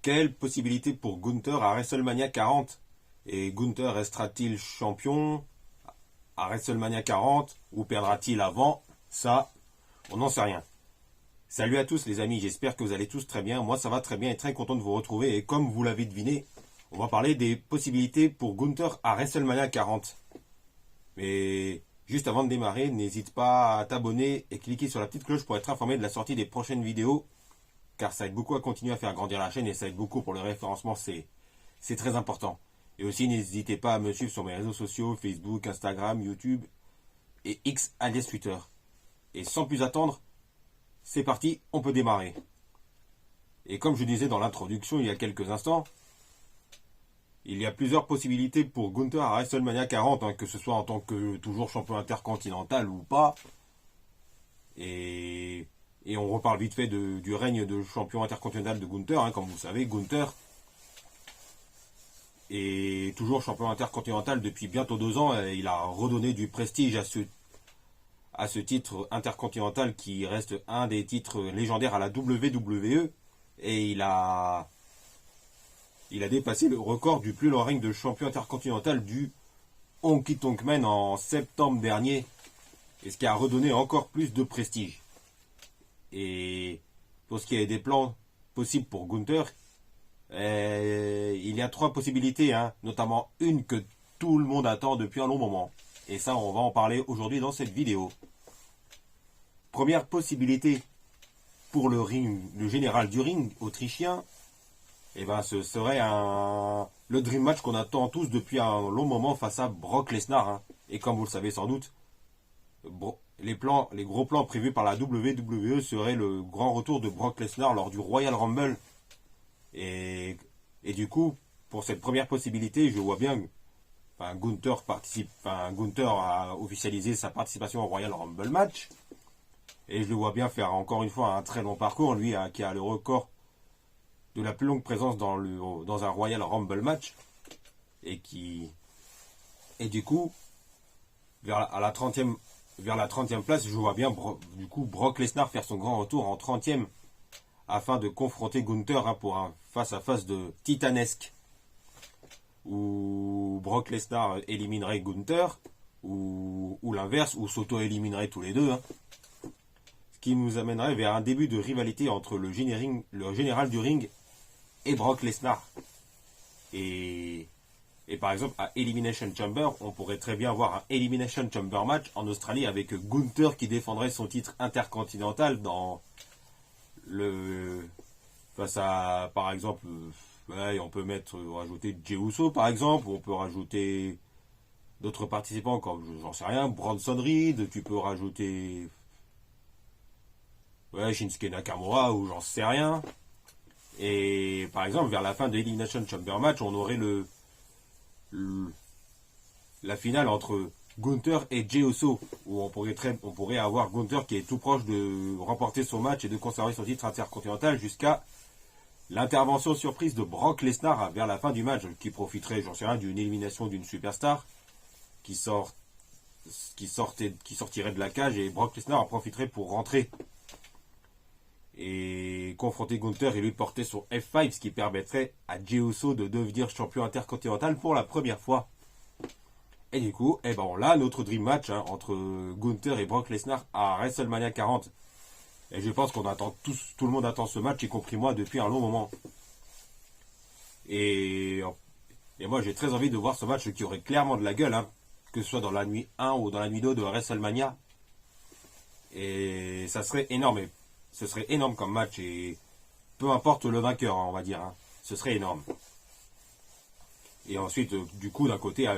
Quelle possibilité pour Gunther à WrestleMania 40? Et Gunther restera-t-il champion à WrestleMania 40 ou perdra-t-il avant? Ça, on n'en sait rien. Salut à tous les amis, j'espère que vous allez tous très bien. Moi ça va très bien et très content de vous retrouver. Et comme vous l'avez deviné, on va parler des possibilités pour Gunther à WrestleMania 40. Mais juste avant de démarrer, n'hésite pas à t'abonner et cliquer sur la petite cloche pour être informé de la sortie des prochaines vidéos. Car ça aide beaucoup à continuer à faire grandir la chaîne et ça aide beaucoup pour le référencement, c'est très important. Et aussi n'hésitez pas à me suivre sur mes réseaux sociaux, Facebook, Instagram, YouTube et X alias Twitter. Et sans plus attendre, c'est parti, on peut démarrer. Et comme je disais dans l'introduction il y a quelques instants, il y a plusieurs possibilités pour Gunther à WrestleMania 40, que ce soit en tant que toujours champion intercontinental ou pas. Et on reparle vite fait du règne de champion intercontinental de Gunther. Comme vous savez, Gunther est toujours champion intercontinental depuis bientôt 2 ans. Et il a redonné du prestige à ce titre intercontinental qui reste un des titres légendaires à la WWE. Et il a dépassé le record du plus long règne de champion intercontinental du Honky Tonk Man en septembre dernier. Et ce qui a redonné encore plus de prestige. Et pour ce qui est des plans possibles pour Gunther, il y a 3 possibilités, notamment une que tout le monde attend depuis un long moment. Et ça, on va en parler aujourd'hui dans cette vidéo. Première possibilité pour le général du ring autrichien, ce serait le dream match qu'on attend tous depuis un long moment face à Brock Lesnar. Et comme vous le savez sans doute, les gros plans prévus par la WWE seraient le grand retour de Brock Lesnar lors du Royal Rumble. Et du coup, pour cette première possibilité, je vois bien Gunther a officialisé sa participation au Royal Rumble match. Et je le vois bien faire encore une fois un très long parcours, lui qui a le record de la plus longue présence dans un Royal Rumble match. Et du coup, vers la 30e place, je vois bien Brock Lesnar faire son grand retour en 30e afin de confronter Gunther pour un face-à-face de titanesque où Brock Lesnar éliminerait Gunther ou l'inverse, ou s'auto-éliminerait tous les deux. Ce qui nous amènerait vers un début de rivalité entre le général du ring et Brock Lesnar. Et par exemple, à Elimination Chamber, on pourrait très bien avoir un Elimination Chamber match en Australie avec Gunther qui défendrait son titre intercontinental face à, par exemple, on peut rajouter Jey Uso par exemple, ou on peut rajouter d'autres participants comme, j'en sais rien, Bronson Reed, tu peux rajouter Shinsuke Nakamura, ou j'en sais rien. Et par exemple, vers la fin de Elimination Chamber match, on aurait la finale entre Gunther et Jey Uso, où on pourrait avoir Gunther qui est tout proche de remporter son match et de conserver son titre intercontinental jusqu'à l'intervention surprise de Brock Lesnar vers la fin du match, qui profiterait, j'en sais rien, d'une élimination d'une superstar qui sortirait de la cage, et Brock Lesnar en profiterait pour rentrer et confronter Gunther et lui porter son F5, ce qui permettrait à Jey Uso de devenir champion intercontinental pour la première fois. Et du coup, on a notre dream match entre Gunther et Brock Lesnar à WrestleMania 40. Et je pense qu'on attend tout le monde attend ce match, y compris moi, depuis un long moment. Et moi, j'ai très envie de voir ce match qui aurait clairement de la gueule, que ce soit dans la nuit 1 ou dans la nuit 2 de WrestleMania. Et ça serait énorme. Ce serait énorme comme match, et peu importe le vainqueur, on va dire, ce serait énorme. Et ensuite, du coup, d'un côté,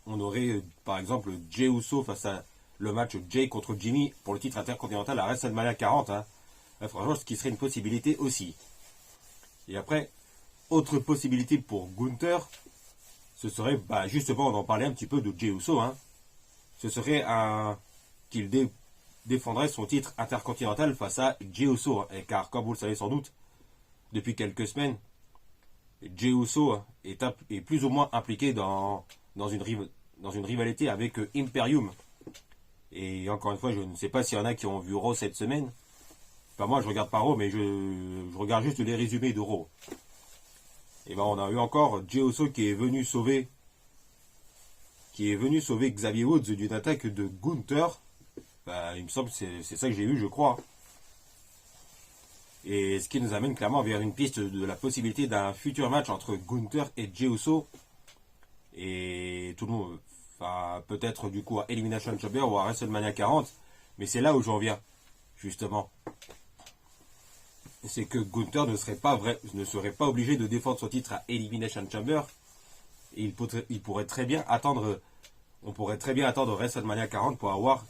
on aurait par exemple Jey Uso face à le match Jey contre Jimmy pour le titre intercontinental à WrestleMania 40. Franchement, ce qui serait une possibilité aussi. Et après, autre possibilité pour Gunther, ce serait, justement, on en parlait un petit peu de Jey Uso. Ce serait qu'il défendrait son titre intercontinental face à Jey Uso. Car, comme vous le savez sans doute, depuis quelques semaines, Jey Uso est plus ou moins impliqué dans une rivalité avec Imperium. Et encore une fois, je ne sais pas s'il y en a qui ont vu Raw cette semaine. Enfin, moi, je regarde pas Raw, mais je regarde juste les résumés de Raw. Et ben, on a eu encore Jey Uso qui est venu sauver Xavier Woods d'une attaque de Gunther. Ben, il me semble que c'est ça que j'ai vu, je crois. Et ce qui nous amène clairement vers une piste de la possibilité d'un futur match entre Gunther et Jey Uso. Et tout le monde, enfin, peut-être du coup à Elimination Chamber ou à WrestleMania 40. Mais c'est là où j'en viens, justement. C'est que Gunther ne serait pas obligé de défendre son titre à Elimination Chamber. Et il pourrait très bien attendre, on pourrait très bien attendre WrestleMania 40 pour avoir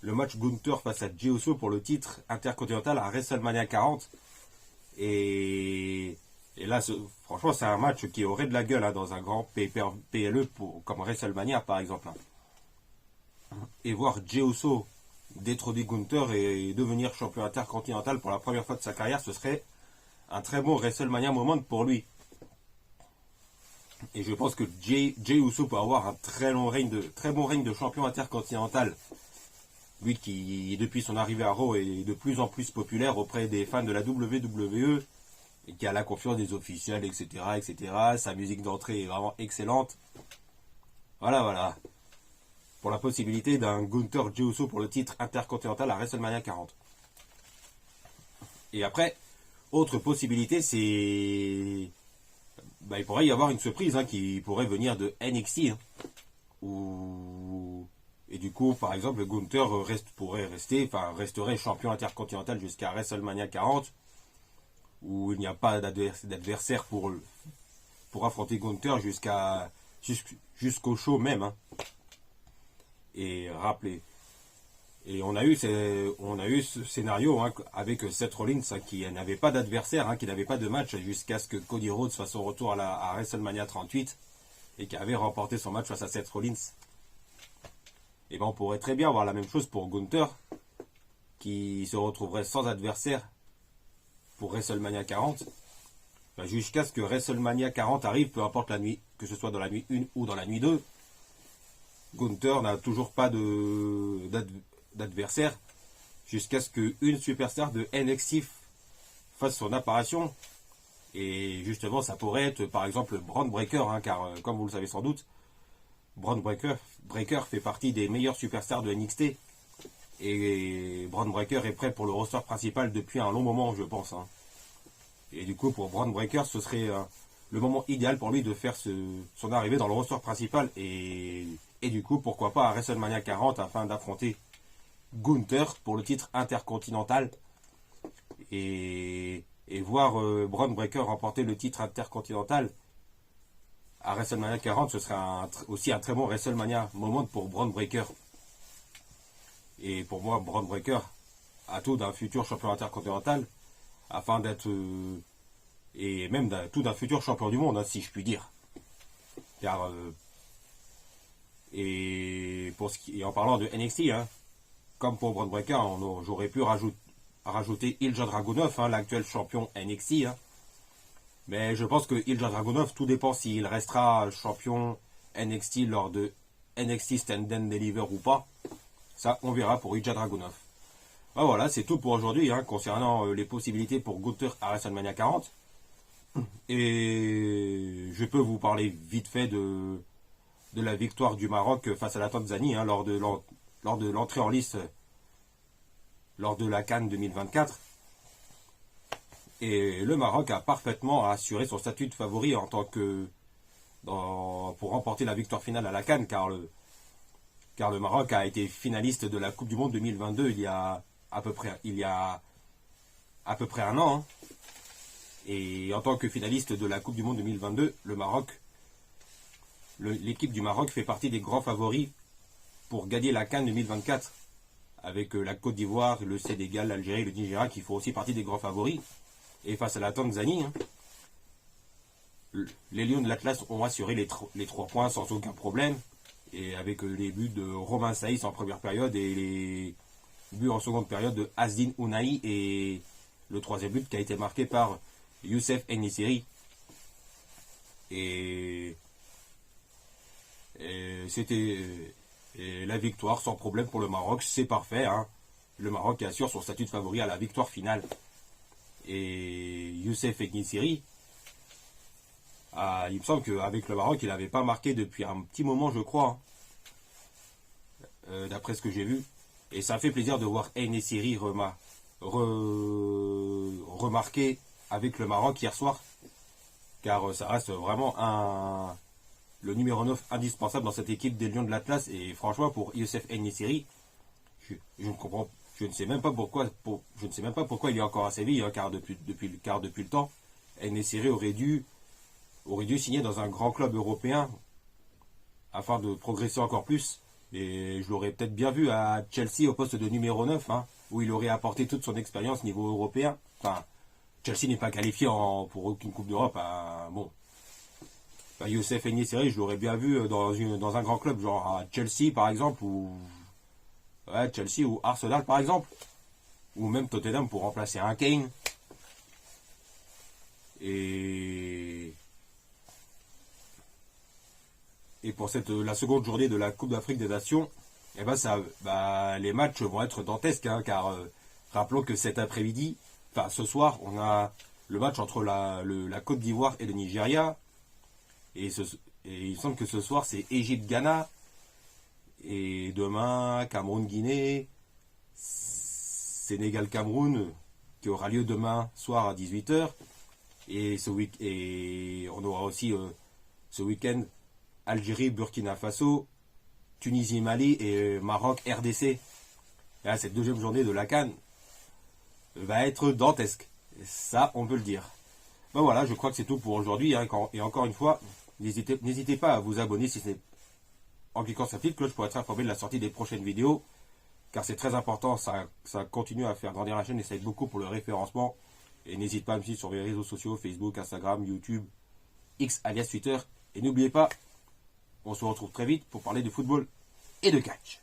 le match Gunther face à Jey Uso pour le titre intercontinental à WrestleMania 40. Et là, franchement, c'est un match qui aurait de la gueule hein, dans un grand PLE comme WrestleMania par exemple. Et voir Jey Uso détrôner Gunther et devenir champion intercontinental pour la première fois de sa carrière, ce serait un très bon WrestleMania moment pour lui. Et je pense que Jey Uso peut avoir un très bon règne de champion intercontinental. Lui qui, depuis son arrivée à Raw, est de plus en plus populaire auprès des fans de la WWE et qui a la confiance des officiels, etc., etc. Sa musique d'entrée est vraiment excellente. Voilà. Pour la possibilité d'un Gunther Jey Uso pour le titre intercontinental à WrestleMania 40. Et après, autre possibilité, c'est... Ben, il pourrait y avoir une surprise hein, qui pourrait venir de NXT. Hein, et du coup, par exemple, Gunther resterait champion intercontinental jusqu'à WrestleMania 40, où il n'y a pas d'adversaire pour affronter Gunther jusqu'au show même. Hein. Et rappelez. Et on a eu ce scénario hein, avec Seth Rollins hein, qui n'avait pas d'adversaire, hein, qui n'avait pas de match jusqu'à ce que Cody Rhodes fasse son retour à WrestleMania 38 et qui avait remporté son match face à Seth Rollins. Et ben on pourrait très bien avoir la même chose pour Gunther qui se retrouverait sans adversaire pour WrestleMania 40 ben, jusqu'à ce que WrestleMania 40 arrive, peu importe la nuit, que ce soit dans la nuit 1 ou dans la nuit 2. Gunther n'a toujours pas d'adversaire jusqu'à ce qu'une superstar de NXT fasse son apparition. Et justement, ça pourrait être par exemple Bron Breakker, hein, car comme vous le savez sans doute, Bron Breakker fait partie des meilleurs superstars de NXT. Et Bron Breakker est prêt pour le roster principal depuis un long moment, je pense. Hein. Et du coup, pour Bron Breakker, ce serait le moment idéal pour lui de faire son arrivée dans le roster principal. Et du coup, pourquoi pas à WrestleMania 40 afin d'affronter Gunther pour le titre intercontinental. Et voir Bron Breakker remporter le titre intercontinental à WrestleMania 40, ce serait aussi un très bon WrestleMania moment pour Bron Breakker. Et pour moi, Bron Breakker a tout d'un futur champion intercontinental afin d'être et même tout d'un futur champion du monde, hein, si je puis dire. Car et en parlant de NXT, hein, comme pour Bron Breakker, j'aurais pu rajouter Ilja Dragunov, hein, l'actuel champion NXT. Hein. Mais je pense que Ilja Dragunov, tout dépend s'il restera champion NXT lors de NXT Stand and Deliver ou pas. Ça, on verra pour Ilja Dragunov. Ben voilà, c'est tout pour aujourd'hui hein, concernant les possibilités pour Gunther à WrestleMania 40. Et je peux vous parler vite fait de la victoire du Maroc face à la Tanzanie hein, lors de l'entrée en lice lors de la CAN 2024. Et le Maroc a parfaitement assuré son statut de favori en tant que pour remporter la victoire finale à la CAN, car le Maroc a été finaliste de la Coupe du Monde 2022 il y a à peu près un an. Hein. Et en tant que finaliste de la Coupe du Monde 2022, l'équipe du Maroc fait partie des grands favoris pour gagner la CAN 2024, avec la Côte d'Ivoire, le Sénégal, l'Algérie et le Nigeria qui font aussi partie des grands favoris. Et face à la Tanzanie, hein, les Lions de l'Atlas ont assuré les 3 points sans aucun problème. Et avec les buts de Romain Saïs en première période et les buts en seconde période de Asdin Ounahi et le 3e but qui a été marqué par Youssef Enesiri. Et c'était la victoire sans problème pour le Maroc, c'est parfait. Hein. le Maroc qui assure son statut de favori à la victoire finale. Et Youssef En-Nesyri, il me semble qu'avec le Maroc, il n'avait pas marqué depuis un petit moment, je crois, d'après ce que j'ai vu. Et ça fait plaisir de voir En-Nesyri remarquer avec le Maroc hier soir, car ça reste vraiment le numéro 9 indispensable dans cette équipe des Lions de l'Atlas. Et franchement, pour Youssef En-Nesyri, je ne sais même pas pourquoi il est encore à Séville, hein, car depuis le temps, En-Nesyri aurait dû signer dans un grand club européen afin de progresser encore plus. Et je l'aurais peut-être bien vu à Chelsea au poste de numéro 9, hein, où il aurait apporté toute son expérience niveau européen. Enfin, Chelsea n'est pas qualifié pour aucune Coupe d'Europe. Hein, bon. Enfin, Youssef En-Nesyri, je l'aurais bien vu dans un grand club, genre à Chelsea par exemple, Chelsea ou Arsenal par exemple. Ou même Tottenham pour remplacer un Kane. Et pour la seconde journée de la Coupe d'Afrique des Nations, les matchs vont être dantesques, hein, car rappelons que cet après-midi, enfin ce soir, on a le match entre la Côte d'Ivoire et le Nigeria. Et il me semble que ce soir, c'est Égypte-Ghana. Et demain, Cameroun-Guinée, Sénégal-Cameroun, qui aura lieu demain soir à 18h. Et on aura aussi ce week-end Algérie, Burkina Faso, Tunisie, Mali et Maroc, RDC. Et là, cette deuxième journée de la CAN va être dantesque. Et ça, on peut le dire. Ben voilà, je crois que c'est tout pour aujourd'hui. Hein, et encore une fois, n'hésitez pas à vous abonner si c'est en cliquant sur la petite cloche pour être informé de la sortie des prochaines vidéos. Car c'est très important, ça continue à faire grandir la chaîne et ça aide beaucoup pour le référencement. Et n'hésitez pas à me suivre sur mes réseaux sociaux, Facebook, Instagram, YouTube, X alias Twitter. Et n'oubliez pas, on se retrouve très vite pour parler de football et de catch.